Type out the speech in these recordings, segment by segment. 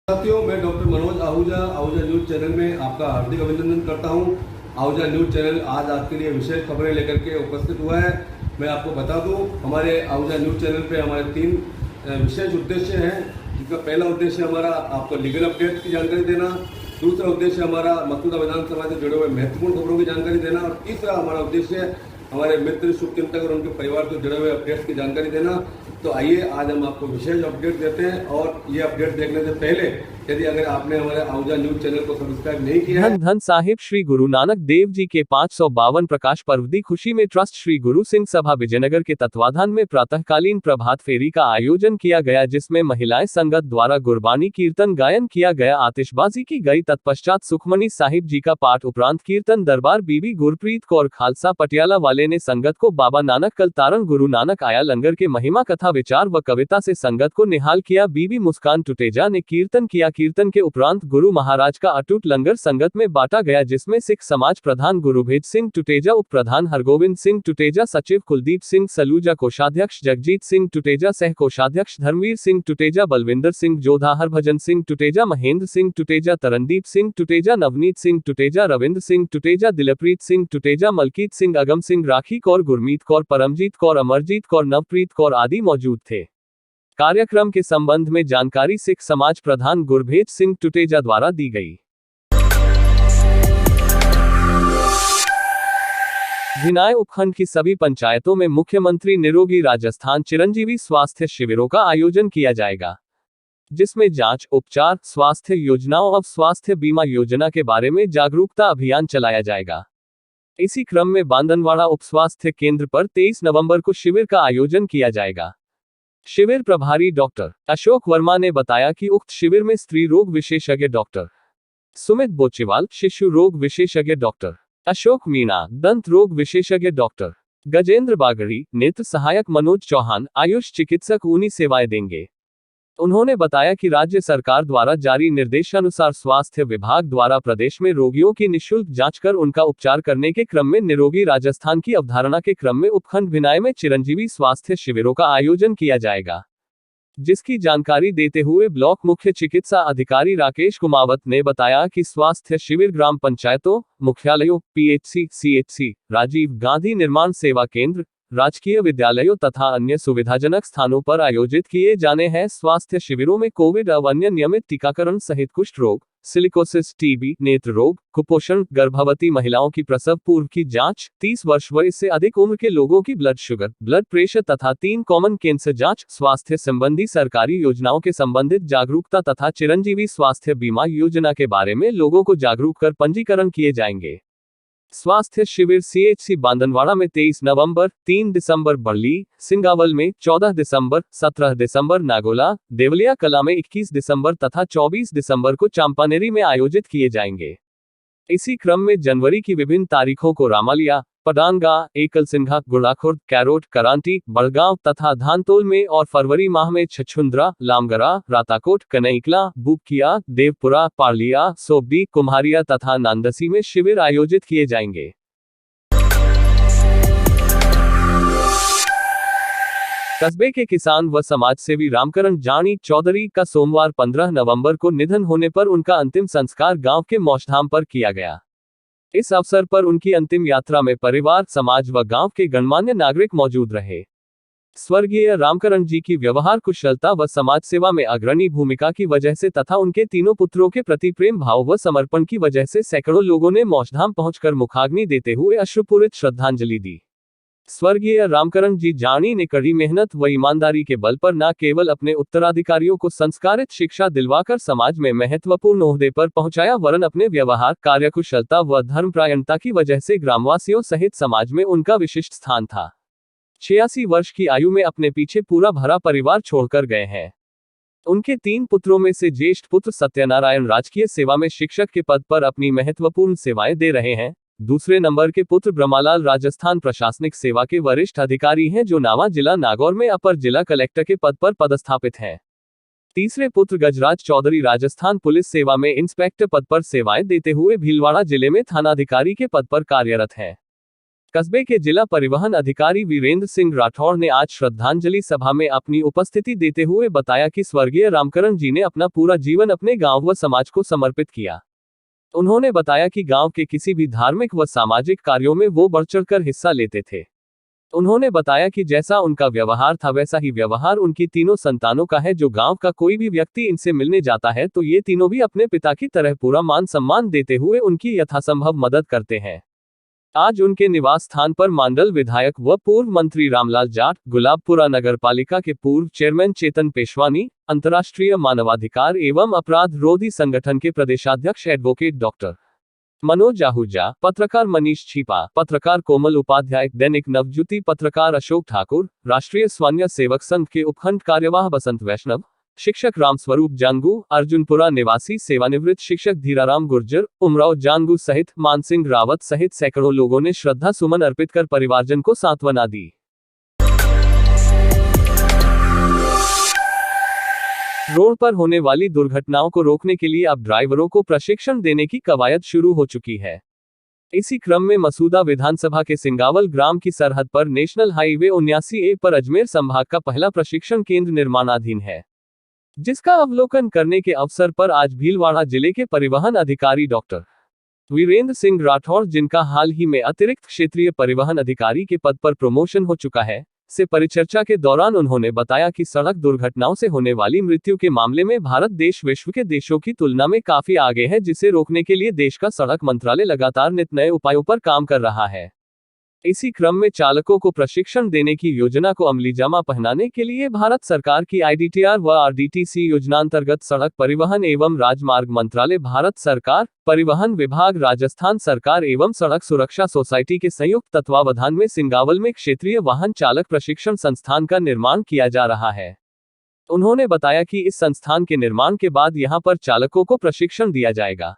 साथियों, मैं doctor Manoj Ahuja news channel में आपका हार्दिक अभिनंदन करता हूं। आहूजा न्यूज़ चैनल आज आपके लिए विशेष खबरें लेकर के उपस्थित हुआ है। मैं आपको बता दूं, हमारे आहूजा न्यूज़ चैनल पे हमारे 3 विशेष उद्देश्य हैं। जिसका पहला उद्देश्य हमारा आपको लीगल अपडेट की जानकारी देना, दूसरा उद्देश्य हमारा मसौदा विधानसभा से जुड़े हुए महत्वपूर्ण खबरों की जानकारी देना और तीसरा हमारा उद्देश्य हमारे मित्र शुभचिंतक और उनके परिवार से जुड़े हुए अपडेट्स की जानकारी देना। तो आइए आज हम आपको विशेष अपडेट देते हैं। और ये अपडेट देखने से पहले यदि अगर आपने हमारे आहूजा न्यूज़ चैनल को सब्सक्राइब नहीं किया है। धन धन साहिब श्री गुरु नानक देव जी के 552 प्रकाश पर्व की खुशी में ट्रस्ट श्री गुरु सिंह सभा विजयनगर के तत्वाधान में प्रातःकालीन प्रभात फेरी का आयोजन किया गया, जिसमें महिलाएं संगत द्वारा गुरबानी कीर्तन गायन किया गया, आतिशबाजी की गई। तत्पश्चात सुखमनी साहिब जी का पाठ उपरांत कीर्तन दरबार बीबी गुरप्रीत कौर खालसा पटियाला वाले ने संगत को बाबा नानक कल तारण गुरु नानक आया लंगर के महिमा कथा विचार व कविता से संगत को निहाल किया। बीबी मुस्कान टुटेजा ने कीर्तन किया। कीर्तन के उपरांत गुरु महाराज का अटूट लंगर संगत में बांटा गया, जिसमें सिख समाज प्रधान गुरुभेद सिंह टुटेजा, उप प्रधान हरगोविंद सिंह टुटेजा, सचिव कुलदीप सिंह सलूजा, कोषाध्यक्ष जगजीत सिंह टुटेजा, सह कोषाध्यक्ष धर्मवीर सिंह टुटेजा, बलविंदर सिंह जोधा, हरभजन सिंह टुटेजा, महेंद्र सिंह टुटेजा, तरनदीप सिंह टुटेजा, नवनीत सिंह टुटेजा, रविंद्र सिंह टुटेजा, दिलप्रीत सिंह टुटेजा, मलकीत सिंह, अगम सिंह, राखी कौर, गुरमीत कौर, परमजीत कौर, अमरजीत कौर, नवप्रीत कौर आदि मौजूद थे। कार्यक्रम के संबंध में जानकारी सिख समाज प्रधान गुरभेज सिंह टुटेजा द्वारा दी गई। भिनाय उपखंड की सभी पंचायतों में मुख्यमंत्री निरोगी राजस्थान चिरंजीवी स्वास्थ्य शिविरों का आयोजन किया जाएगा, जिसमें जांच, उपचार, स्वास्थ्य योजनाओं और स्वास्थ्य बीमा योजना के बारे में जागरूकता अभियान चलाया जाएगा। इसी क्रम में बांदनवाड़ा उप स्वास्थ्य केंद्र पर 23 नवंबर को शिविर का आयोजन किया जाएगा। शिविर प्रभारी डॉक्टर अशोक वर्मा ने बताया कि उक्त शिविर में स्त्री रोग विशेषज्ञ डॉक्टर सुमित बोचेवाल, शिशु रोग विशेषज्ञ डॉक्टर अशोक मीणा, दंत रोग विशेषज्ञ डॉक्टर गजेंद्र बागड़ी, नेत्र सहायक मनोज चौहान, आयुष चिकित्सक ऊनी सेवाएं देंगे। उन्होंने बताया कि राज्य सरकार द्वारा जारी निर्देशानुसार स्वास्थ्य विभाग द्वारा प्रदेश में रोगियों की निःशुल्क जांच कर उनका उपचार करने के क्रम में निरोगी राजस्थान की अवधारणा के क्रम में उपखंड भिनाय में चिरंजीवी स्वास्थ्य शिविरों का आयोजन किया जाएगा, जिसकी जानकारी देते हुए ब्लॉक मुख्य चिकित्सा अधिकारी राकेश कुमावत ने बताया कि स्वास्थ्य शिविर ग्राम पंचायतों, मुख्यालयों, पीएचसी, सीएचसी, राजीव गांधी निर्माण सेवा केंद्र, राजकीय विद्यालयों तथा अन्य सुविधाजनक स्थानों पर आयोजित किए जाने हैं। स्वास्थ्य शिविरों में कोविड और अन्य नियमित टीकाकरण सहित कुष्ठ रोग, सिलिकोसिस, टीबी, नेत्र रोग, कुपोषण, गर्भवती महिलाओं की प्रसव पूर्व की जांच, 30 वर्ष व इससे अधिक उम्र के लोगों की ब्लड शुगर, ब्लड प्रेशर तथा 3 कॉमन कैंसर जांच, स्वास्थ्य संबंधी सरकारी योजनाओं के संबंधित जागरूकता तथा चिरंजीवी स्वास्थ्य बीमा योजना के बारे में लोगों को जागरूक कर पंजीकरण किए जाएंगे। स्वास्थ्य शिविर सीएचसी बांदनवाड़ा में 23 नवंबर, 3 दिसंबर बरली, सिंगावल में 14 दिसंबर, 17 दिसंबर नागोला, देवलिया कला में 21 दिसंबर तथा 24 दिसंबर को चांपानेरी में आयोजित किए जाएंगे। इसी क्रम में जनवरी की विभिन्न तारीखों को रामालिया, पडांगा, एकल सिंघा, गुड़ाखुर्द, कैरोट, करांटी, बड़गांव तथा धानतोल में और फरवरी माह में छछुंद्रा, लामगरा, राताकोट, कनईकला, बुकिया, देवपुरा, पार्लिया, सोबडी, कुम्हारिया तथा नांदसी में शिविर आयोजित किए जाएंगे। कस्बे के किसान व समाजसेवी रामकरण जानी चौधरी का सोमवार 15 नवंबर को निधन होने पर उनका अंतिम संस्कार गांव के मौजधाम पर किया गया। इस अवसर पर उनकी अंतिम यात्रा में परिवार, समाज व गांव के गणमान्य नागरिक मौजूद रहे। स्वर्गीय रामकरण जी की व्यवहार कुशलता व समाज सेवा में अग्रणी भूमिका की वजह से तथा उनके तीनों पुत्रों के प्रति प्रेम भाव व समर्पण की वजह से सैकड़ों लोगों ने मौजधाम पहुंचकर मुखाग्नि देते हुए अश्रुपूरित श्रद्धांजलि दी। स्वर्गीय रामकरण जी जानी ने कड़ी मेहनत व ईमानदारी के बल पर न केवल अपने उत्तराधिकारियों को संस्कारित शिक्षा दिलवाकर समाज में महत्वपूर्ण ओहदे पर पहुंचाया, वरन अपने व्यवहार, कार्यकुशलता व धर्मपरायणता की वजह से ग्रामवासियों सहित समाज में उनका विशिष्ट स्थान था। 86 वर्ष की आयु में अपने पीछे पूरा भरा परिवार छोड़कर गए हैं। उनके 3 पुत्रों में से ज्येष्ठ पुत्र सत्यनारायण राजकीय सेवा में शिक्षक के पद पर अपनी महत्वपूर्ण सेवाएं दे रहे हैं। दूसरे नंबर के पुत्र ब्रह्मालाल राजस्थान प्रशासनिक सेवा के वरिष्ठ अधिकारी हैं, जो नावा जिला नागौर में अपर जिला कलेक्टर के पद पर पदस्थापित हैं। तीसरे पुत्र गजराज चौधरी राजस्थान पुलिस सेवा में इंस्पेक्टर पद पर सेवाएं देते हुए भीलवाड़ा जिले में थानाधिकारी के पद पर कार्यरत हैं। कस्बे के जिला परिवहन अधिकारी वीरेंद्र सिंह राठौड़ ने आज श्रद्धांजलि सभा में अपनी उपस्थिति देते हुए बताया कि स्वर्गीय रामकरण जी ने अपना पूरा जीवन अपने गांव व समाज को समर्पित किया। उन्होंने बताया कि गांव के किसी भी धार्मिक व सामाजिक कार्यों में वो बढ़ चढ़कर हिस्सा लेते थे। उन्होंने बताया कि जैसा उनका व्यवहार था वैसा ही व्यवहार उनकी तीनों संतानों का है। जो गांव का कोई भी व्यक्ति इनसे मिलने जाता है तो ये तीनों भी अपने पिता की तरह पूरा मान सम्मान देते हुए उनकी यथासंभव मदद करते हैं। आज उनके निवास स्थान पर मांडल विधायक व पूर्व मंत्री रामलाल जाट, गुलाबपुरा नगरपालिका के पूर्व चेयरमैन चेतन पेशवानी, अंतर्राष्ट्रीय मानवाधिकार एवं अपराध रोधी संगठन के प्रदेशाध्यक्ष एडवोकेट डॉक्टर मनोज आहूजा, पत्रकार मनीष छिपा, पत्रकार कोमल उपाध्याय, दैनिक नवज्योति पत्रकार अशोक ठाकुर, राष्ट्रीय स्वयं सेवक संघ के उपखंड कार्यवाह बसंत वैष्णव, शिक्षक रामस्वरूप जांगू, अर्जुनपुरा निवासी सेवानिवृत्त शिक्षक धीराराम गुर्जर, उमराव जांगू सहित मानसिंह रावत सहित सैकड़ों लोगों ने श्रद्धा सुमन अर्पित कर परिवारजन को सांत्वना दी। रोड पर होने वाली दुर्घटनाओं को रोकने के लिए अब ड्राइवरों को प्रशिक्षण देने की कवायद शुरू हो चुकी है। इसी क्रम में मसूदा विधानसभा के सिंगावल ग्राम की सरहद पर नेशनल हाईवे 79A पर अजमेर संभाग का पहला प्रशिक्षण केंद्र निर्माणाधीन है, जिसका अवलोकन करने के अवसर पर आज भीलवाड़ा जिले के परिवहन अधिकारी डॉक्टर वीरेंद्र सिंह राठौड़, जिनका हाल ही में अतिरिक्त क्षेत्रीय परिवहन अधिकारी के पद पर प्रमोशन हो चुका है, से परिचर्चा के दौरान उन्होंने बताया कि सड़क दुर्घटनाओं से होने वाली मृत्यु के मामले में भारत देश विश्व के देशों की तुलना में काफी आगे है, जिसे रोकने के लिए देश का सड़क मंत्रालय लगातार नित नए उपायों पर काम कर रहा है। इसी क्रम में चालकों को प्रशिक्षण देने की योजना को अमलीजामा पहनाने के लिए भारत सरकार की IDTR व RDTC योजना अंतर्गत सड़क परिवहन एवं राजमार्ग मंत्रालय, भारत सरकार, परिवहन विभाग, राजस्थान सरकार एवं सड़क सुरक्षा सोसाइटी के संयुक्त तत्वावधान में सिंगावल में क्षेत्रीय वाहन चालक प्रशिक्षण संस्थान का निर्माण किया जा रहा है। उन्होंने बताया कि इस संस्थान के निर्माण के बाद यहां पर चालकों को प्रशिक्षण दिया जाएगा।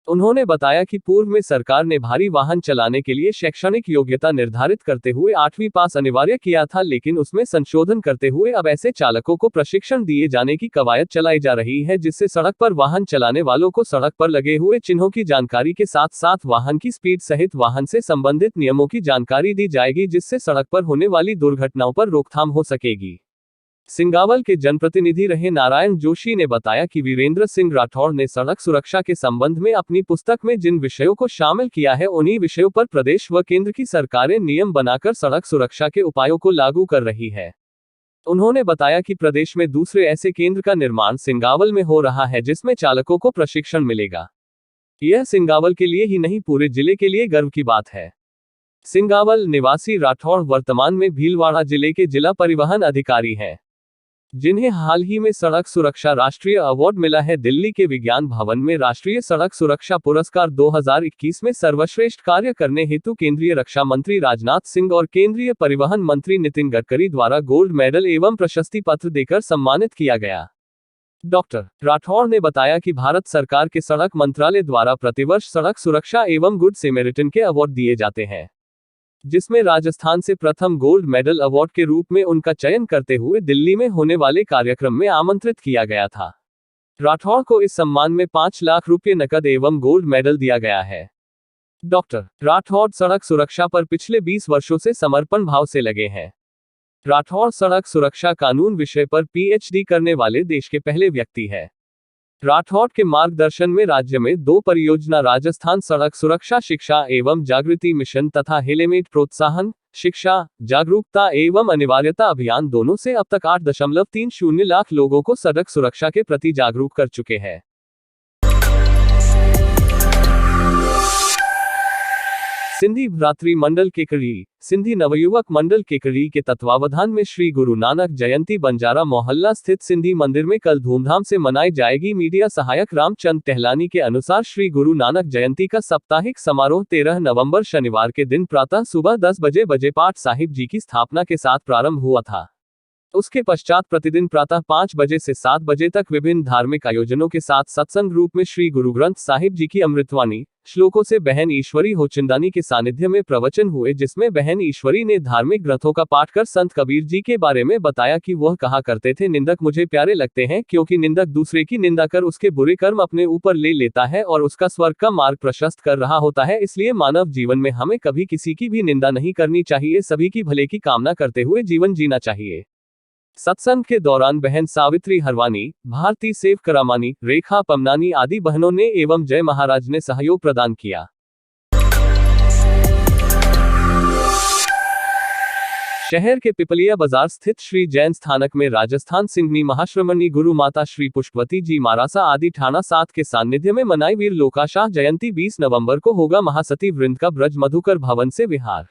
उन्होंने बताया कि पूर्व में सरकार ने भारी वाहन चलाने के लिए शैक्षणिक योग्यता निर्धारित करते हुए 8वीं पास अनिवार्य किया था, लेकिन उसमें संशोधन करते हुए अब ऐसे चालकों को प्रशिक्षण दिए जाने की कवायद चलाई जा रही है, जिससे सड़क पर वाहन चलाने वालों को सड़क पर लगे हुए चिन्हों की जानकारी के साथ साथ वाहन की स्पीड सहित वाहन से संबंधित नियमों की जानकारी दी जाएगी, जिससे सड़क पर होने वाली दुर्घटनाओं पर रोकथाम हो सकेगी। सिंगावल के जनप्रतिनिधि रहे नारायण जोशी ने बताया कि वीरेंद्र सिंह राठौड़ ने सड़क सुरक्षा के संबंध में अपनी पुस्तक में जिन विषयों को शामिल किया है, उन्हीं विषयों पर प्रदेश व केंद्र की सरकारें नियम बनाकर सड़क सुरक्षा के उपायों को लागू कर रही है। उन्होंने बताया कि प्रदेश में दूसरे ऐसे केंद्र का निर्माण सिंगावल में हो रहा है, जिसमें चालकों को प्रशिक्षण मिलेगा। यह सिंगावल के लिए ही नहीं, पूरे जिले के लिए गर्व की बात है। सिंगावल निवासी राठौड़ वर्तमान में भीलवाड़ा जिले के जिला परिवहन अधिकारी हैं, जिन्हें हाल ही में सड़क सुरक्षा राष्ट्रीय अवार्ड मिला है। दिल्ली के विज्ञान भवन में राष्ट्रीय सड़क सुरक्षा पुरस्कार 2021 में सर्वश्रेष्ठ कार्य करने हेतु केंद्रीय रक्षा मंत्री राजनाथ सिंह और केंद्रीय परिवहन मंत्री नितिन गडकरी द्वारा गोल्ड मेडल एवं प्रशस्ति पत्र देकर सम्मानित किया गया। डॉक्टर राठौड़ ने बताया कि भारत सरकार के सड़क मंत्रालय द्वारा प्रतिवर्ष सड़क सुरक्षा एवं गुड सैमरिटन के अवार्ड दिए जाते हैं, जिसमें राजस्थान से प्रथम गोल्ड मेडल अवार्ड के रूप में उनका चयन करते हुए दिल्ली में होने वाले कार्यक्रम में आमंत्रित किया गया था। राठौड़ को इस सम्मान में 5 लाख रुपये नकद एवं गोल्ड मेडल दिया गया है। डॉक्टर राठौड़ सड़क सुरक्षा पर पिछले 20 वर्षों से समर्पण भाव से लगे हैं। राठौड़ सड़क सुरक्षा कानून विषय पर PhD करने वाले देश के पहले व्यक्ति है। राठौड़ के मार्गदर्शन में राज्य में 2 परियोजना, राजस्थान सड़क सुरक्षा शिक्षा एवं जागृति मिशन तथा हेलमेट प्रोत्साहन, शिक्षा, जागरूकता एवं अनिवार्यता अभियान, दोनों से अब तक 8.30 लाख लोगों को सड़क सुरक्षा के प्रति जागरूक कर चुके हैं। सिंधी भ्रातृ मंडल केकड़ी, सिंधी नवयुवक मंडल केकड़ी के तत्वावधान में श्री गुरु नानक जयंती बंजारा मोहल्ला स्थित सिंधी मंदिर में कल धूमधाम से मनाई जाएगी। मीडिया सहायक रामचंद टहलानी के अनुसार श्री गुरु नानक जयंती का साप्ताहिक समारोह 13 नवंबर शनिवार के दिन प्रातः सुबह 10 बजे पाठ साहिब जी की स्थापना के साथ प्रारंभ हुआ था। उसके पश्चात प्रतिदिन प्रातः 5 बजे से 7 बजे तक विभिन्न धार्मिक आयोजनों के साथ सत्संग रूप में श्री गुरु ग्रंथ साहिब जी की अमृतवाणी श्लोकों से बहन ईश्वरी होचंदानी के सानिध्य में प्रवचन हुए, जिसमें बहन ईश्वरी ने धार्मिक ग्रंथों का पाठ कर संत कबीर जी के बारे में बताया कि वह कहा करते थे, निंदक मुझे प्यारे लगते हैं क्योंकि निंदक दूसरे की निंदा कर उसके बुरे कर्म अपने ऊपर ले लेता है और उसका स्वर्ग का मार्ग प्रशस्त कर रहा होता है। इसलिए मानव जीवन में हमें कभी किसी की भी निंदा नहीं करनी चाहिए, सभी की भले की कामना करते हुए जीवन जीना चाहिए। सत्संग के दौरान बहन सावित्री हरवानी, भारती सेव करामानी, रेखा पमनानी आदि बहनों ने एवं जय महाराज ने सहयोग प्रदान किया। शहर के पिपलिया बाजार स्थित श्री जैन स्थानक में राजस्थान सिंघनी महाश्रमणी गुरु माता श्री पुष्पवती जी मारासा आदि ठाणा 7 के सानिध्य में मनाई वीर लोकाशाह जयंती 20 नवंबर को होगा। महासती वृंद का ब्रज मधुकर भवन से विहार।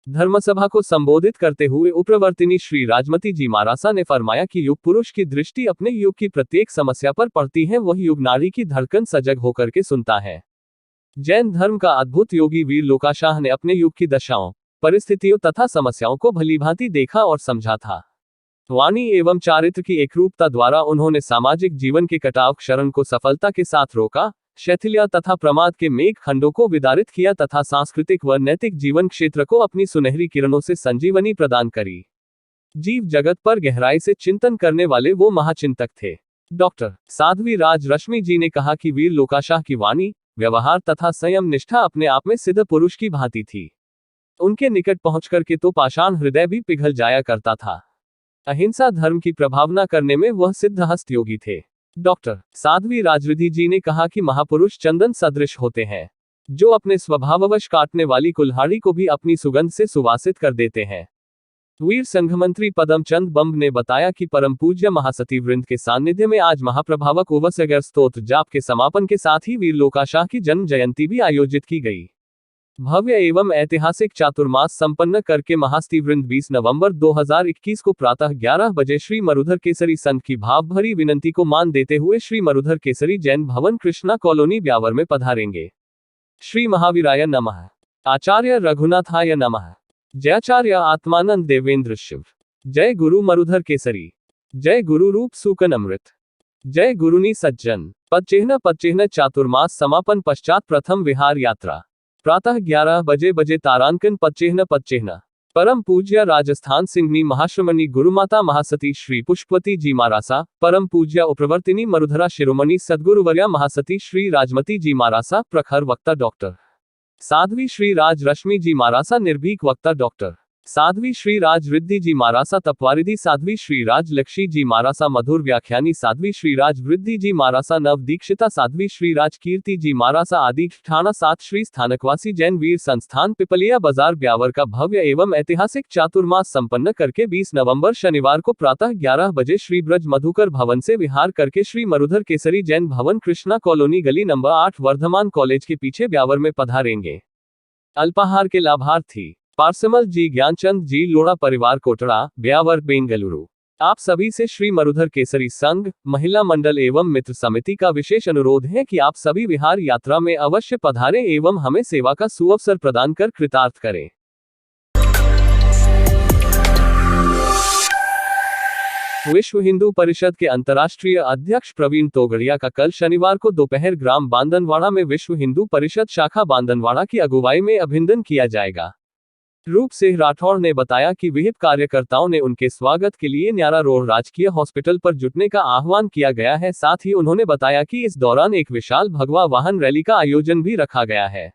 धर्मसभा को संबोधित करते हुए उप्रवर्तिनी श्री राजमती जी मारासा ने फरमाया कि युग पुरुष की दृष्टि अपने युग की प्रत्येक समस्या पर पड़ती है, वह युग नारी की धड़कन सजग होकर के सुनता है। जैन धर्म का अद्भुत योगी वीर लोकाशाह ने अपने युग की दशाओं, परिस्थितियों तथा समस्याओं को भलीभांति देखा और समझा था। वाणी एवं चारित्र की एकरूपता द्वारा उन्होंने सामाजिक जीवन के कटाव क्षरण को सफलता के साथ रोका, शैथिल्य तथा प्रमाद के मेघ खंडों को विदारित किया तथा सांस्कृतिक व नैतिक जीवन क्षेत्र को अपनी सुनहरी किरणों से संजीवनी प्रदान करी। जीव जगत पर गहराई से चिंतन करने वाले वो महाचिंतक थे। डॉक्टर साध्वी राज रश्मि जी ने कहा कि वीर लोकाशाह की वाणी, व्यवहार तथा संयम निष्ठा अपने आप में सिद्ध पुरुष की भांति थी। उनके निकट पहुंचकर के तो पाषाण हृदय भी पिघल जाया करता था। अहिंसा धर्म की प्रभावना करने में वह सिद्ध हस्त योगी थे। डॉक्टर साध्वी राजरिधि जी ने कहा कि महापुरुष चंदन सदृश होते हैं, जो अपने स्वभाववश काटने वाली कुल्हाड़ी को भी अपनी सुगंध से सुवासित कर देते हैं। वीर संघ मंत्री पदम चंद बम्ब ने बताया कि परम पूज्य महासती वृंद के सानिध्य में आज महाप्रभावक उवसगर स्तोत्र जाप के समापन के साथ ही वीर लोकाशाह की जन्म जयंती भी आयोजित की गई। भव्य एवं ऐतिहासिक चातुर्मास संपन्न करके महासती वृंद 20 नवंबर 2021 को प्रातः 11 बजे श्री मरुधर केसरी संत की भावभरी विनंती को मान देते हुए श्री मरुधर केसरी जैन भवन कृष्णा कॉलोनी ब्यावर में पधारेंगे। श्री महावीराय नमः। आचार्य रघुनाथाय नमः। जयाचार्य आत्मानंद देवेंद्र शिव। जय गुरु मरुधर केसरी। जय गुरु रूप सूकन अमृत। जय गुरुनी सज्जन। पदचिह्न चातुर्मास समापन पश्चात प्रथम विहार यात्रा प्रातः 11 बजे तारांकन पदचिह्न परम पूज्य राजस्थान सिंघनी महाश्रमणी गुरुमाता महासती श्री पुष्पवती जी मारासा, परम पूज्य उप्रवर्तिनी मरुधरा शिरोमणि सद्गुरुवर्या महासती श्री राजमती जी मारासा, प्रखर वक्ता डॉक्टर साध्वी श्री राज रश्मि जी मारासा, निर्भीक वक्ता डॉक्टर साध्वी श्री राज रिद्धि जी मारासा, तपवारिधि साध्वी श्री राज लक्ष्मी जी मारासा, मधुर व्याख्यानी साध्वी श्री राज वृद्धि जी मारासा, नव दीक्षिता साध्वी श्री राज कीर्ति जी मारासा आदि ठाणा 7 श्री स्थानकवासी जैन वीर संस्थान पिपलिया बाजार ब्यावर का भव्य एवं ऐतिहासिक चातुर्मास संपन्न करके 20 नवंबर शनिवार को प्रातः 11 बजे श्री ब्रज मधुकर भवन से विहार करके श्री मरुधर केसरी जैन भवन कृष्णा कॉलोनी गली नंबर 8 वर्धमान कॉलेज के पीछे ब्यावर में पधारेंगे। अल्पाहार के लाभार्थी पार्समल जी ज्ञानचंद जी लोड़ा, परिवार कोटड़ा, ब्यावर, बेंगलुरु। आप सभी से श्री मरुधर केसरी संघ, महिला मंडल एवं मित्र समिति का विशेष अनुरोध है कि आप सभी विहार यात्रा में अवश्य पधारें एवं हमें सेवा का सुअवसर प्रदान कर कृतार्थ करें। विश्व हिंदू परिषद के अंतर्राष्ट्रीय अध्यक्ष प्रवीण तोगड़िया का कल शनिवार को दोपहर ग्राम बांदनवाड़ा में विश्व हिंदू परिषद शाखा बांदनवाड़ा की अगुवाई में अभिनंदन किया जाएगा। रूप सिंह राठौड़ ने बताया कि विहिप कार्यकर्ताओं ने उनके स्वागत के लिए न्यारा रोड राजकीय हॉस्पिटल पर जुटने का आह्वान किया गया है। साथ ही उन्होंने बताया कि इस दौरान एक विशाल भगवा वाहन रैली का आयोजन भी रखा गया है।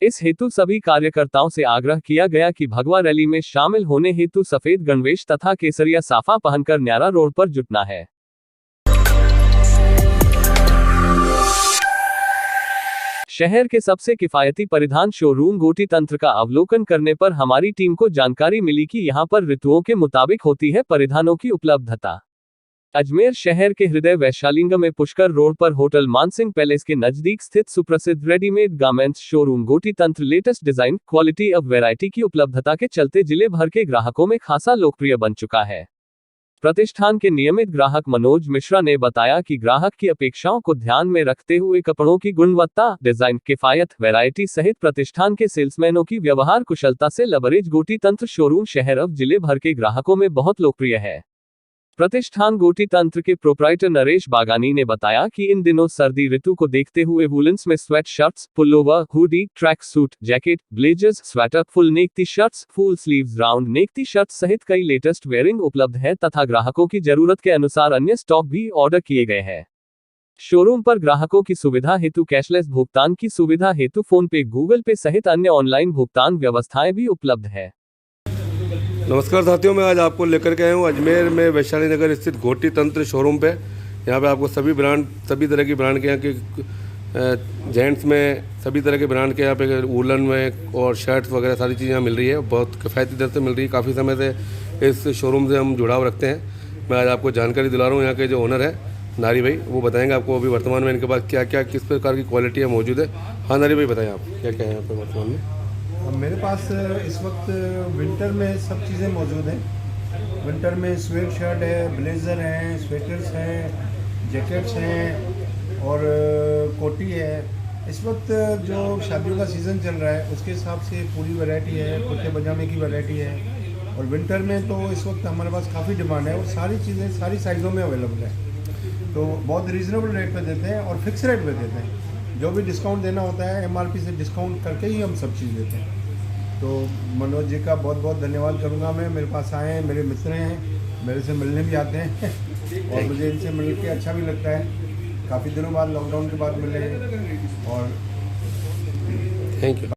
इस हेतु सभी कार्यकर्ताओं से आग्रह किया गया कि भगवा रैली में शामिल होने हेतु सफेद गणवेश तथा केसरिया साफा पहनकर न्यारा रोड पर जुटना है। शहर के सबसे किफायती परिधान शोरूम गोटी तंत्र का अवलोकन करने पर हमारी टीम को जानकारी मिली कि यहां पर ऋतुओं के मुताबिक होती है परिधानों की उपलब्धता। अजमेर शहर के हृदय वैशालिंग में पुष्कर रोड पर होटल मानसिंह पैलेस के नजदीक स्थित सुप्रसिद्ध रेडीमेड गारमेंट्स शोरूम गोटी तंत्र लेटेस्ट डिजाइन, क्वालिटी और वैरायटी की उपलब्धता के चलते जिले भर के ग्राहकों में खासा लोकप्रिय बन चुका है। प्रतिष्ठान के नियमित ग्राहक मनोज मिश्रा ने बताया कि ग्राहक की अपेक्षाओं को ध्यान में रखते हुए कपड़ों की गुणवत्ता, डिजाइन, किफायत, वैरायटी सहित प्रतिष्ठान के सेल्समैनों की व्यवहार कुशलता से लबरेज गोटी तंत्र शोरूम शहर अब जिले भर के ग्राहकों में बहुत लोकप्रिय है। प्रतिष्ठान गोटी तंत्र के प्रोप्राइटर नरेश बागानी ने बताया कि इन दिनों सर्दी ऋतु को देखते हुए वूलन्स में sweatshirts, pullover, hoodie, tracksuit, jacket, blazers, sweater, full neck T shirts, full sleeves, round neck T shirts सहित कई लेटेस्ट वेयरिंग उपलब्ध है तथा ग्राहकों की जरूरत के अनुसार अन्य स्टॉक भी ऑर्डर किए गए हैं। शोरूम पर ग्राहकों की सुविधा हेतु कैशलेस भुगतान की सुविधा हेतु फोन पे, गूगल पे सहित अन्य ऑनलाइन भुगतान व्यवस्थाएं भी उपलब्ध है। नमस्कार साथियों, मैं आज आपको लेकर के आया हूँ अजमेर में वैशाली नगर स्थित गोटी तंत्र शोरूम पे। यहाँ पे आपको सभी तरह की ब्रांड के यहाँ के जेंट्स में सभी तरह के ब्रांड के यहाँ पे वूलन में और शर्ट्स वगैरह सारी चीज़ें यहाँ मिल रही है। बहुत किफ़ायती दर से मिल रही है। काफ़ी समय से इस शोरूम से हम जुड़ाव रखते हैं। मैं आज आपको जानकारी दिला रहा हूँ। यहाँ के जो ओनर है नारी भाई, वो बताएंगे आपको अभी वर्तमान में इनके पास क्या क्या किस प्रकार की क्वालिटी है मौजूद है। हाँ नारी भाई, बताएँ आप क्या क्या है यहाँ पर वर्तमान में। मेरे पास इस वक्त विंटर में सब चीज़ें मौजूद हैं। विंटर में स्वेट शर्ट है, ब्लेज़र हैं, स्वेटर्स हैं, जैकेट्स हैं और कोटी है। इस वक्त जो शादियों का सीज़न चल रहा है उसके हिसाब से पूरी वैरायटी है। कुर्ते पजामे की वैरायटी है और विंटर में तो इस वक्त हमारे पास काफ़ी डिमांड है और सारी चीज़ें सारी साइज़ों में अवेलेबल है। तो बहुत रीज़नेबल रेट पे देते हैं और फिक्स रेट पे देते हैं। जो भी डिस्काउंट देना होता है एमआरपी से डिस्काउंट करके ही हम सब चीज़ देते हैं। तो मनोज जी का बहुत बहुत धन्यवाद करूँगा मैं। मेरे पास आए हैं, मेरे मित्र हैं, मेरे से मिलने भी आते हैं और मुझे इनसे मिल के अच्छा भी लगता है। काफ़ी दिनों बाद, लॉकडाउन के बाद मिले हैं और थैंक यू।